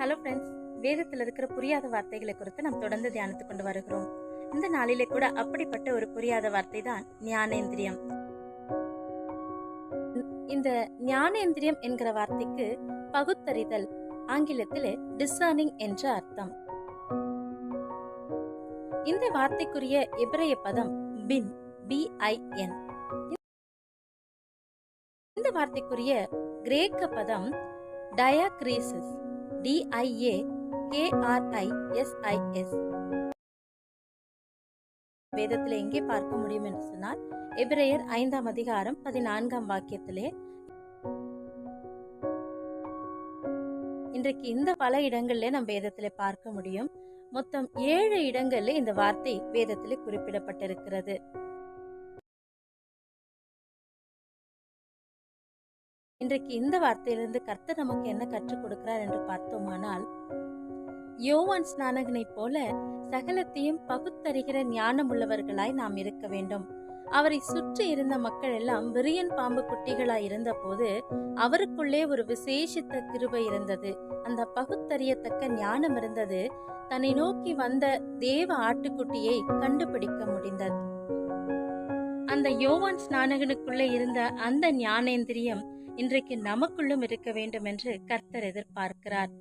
Hello friends, வேதத்தில் இருக்கிற புரியாத வார்த்தைகளை குறித்து நாம் தொடர்ந்து தியானித்துக் கொண்டு வருகிறோம். இந்த நாளிலே கூட அப்படிப்பட்ட ஒரு புரியாத வார்த்தை தான் ஞானேந்திரியம். இந்த ஞானேந்திரியம் என்கிற வார்த்தைக்கு பகுத்தறிதல், ஆங்கிலத்திலே டிசர்னிங் என்ற அர்த்தம். இந்த வார்த்தைக்குரிய எபிரேய பதம் பின், BIN. இந்த வார்த்தைக்குரிய கிரேக்க பதம் டயாக்ரீசிஸ், DIAKRISIS. வேதத்திலே எங்கே பார்க்க முடியும் என்று சொன்னால் எபிரேயர் 5ஆம் அதிகாரம் 14ஆம் வாக்கியத்திலே. இன்றைக்கு இந்த பல இடங்களிலே நம் வேதத்திலே பார்க்க முடியும். மொத்தம் 7 இடங்களிலே இந்த வார்த்தை வேதத்திலே குறிப்பிடப்பட்டிருக்கிறது. இன்றைக்கு இந்த வார்த்தையிலிருந்து கர்த்தர் நமக்கு என்ன கற்றுக் கொடுக்கிறார் என்று பார்த்தோமானால், யோவான் ஸ்நானகனை போல சகலத்தையும் பகுத்தறிகிற ஞானம் உள்ளவர்களாய் நாம் இருக்க வேண்டும். அவரை சுற்றி இருந்த மக்கள் எல்லாம் விரியன் பாம்பு குட்டிகளாய் இருந்த போது அவருக்குள்ளே ஒரு விசேஷித்த கிருபை இருந்தது. அந்த பகுத்தறியத்தக்க ஞானம் இருந்தது. தன்னை நோக்கி வந்த தேவ ஆட்டுக்குட்டியை கண்டுபிடிக்க முடிந்தது. அந்த யோவான் ஸ்நானகனுக்குள்ளே இருந்த அந்த ஞானேந்திரியம் இன்றைக்கு நமக்குள்ளும் இருக்க வேண்டும் என்று கர்த்தர் எதிர்பார்க்கிறார்.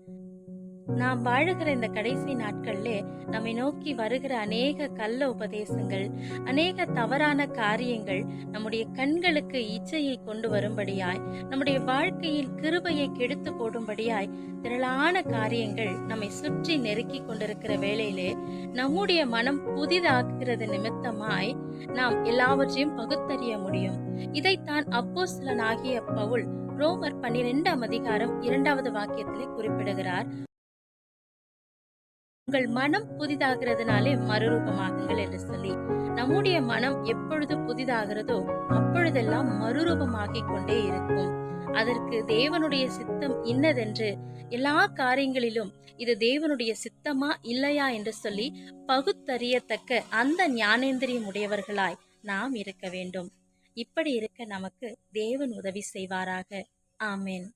நாம் வாழுகிற இந்த கடைசி நாட்களிலே நம்மை நோக்கி வருகிற அநேக கள்ள உபதேசங்கள், அநேக தவறான காரியங்கள் நம்முடைய கண்களுக்கு இச்சையை கொண்டு வரும்படியாய், நம்முடைய வாழ்க்கையில் கிருபையை கெடுத்து போடும்படியாய் திரளான காரியங்கள் நம்மை சுற்றி நெருக்கி கொண்டிருக்கிற வேளையிலே நம்முடைய மனம் புதிதாகிறது நிமித்தமாய் நாம் எல்லாவற்றையும் பகுத்தறிய முடியும். இதைத்தான் அப்போஸ்தலனாகிய பவுல் ரோமர் 12ஆம் அதிகாரம் 2வது வாக்கியத்திலே குறிப்பிடுகிறார். உங்கள் மனம் புதிதாகிறதுனாலே மறுரூபமாகுங்கள் என்று சொல்லி. நம்முடைய மனம் எப்பொழுது புதிதாகிறதோ அப்பொழுதெல்லாம் மறுரூபமாகிக் கொண்டே இருக்கும். அதற்கு தேவனுடைய சித்தம் இன்னதென்று எல்லா காரியங்களிலும் இது தேவனுடைய சித்தமா இல்லையா என்று சொல்லி பகுத்தறியத்தக்க அந்த ஞானேந்திரியம் உடையவர்களாய் நாம் இருக்க வேண்டும். இப்படி இருக்க நமக்கு தேவன் உதவி செய்வாராக. ஆமென்.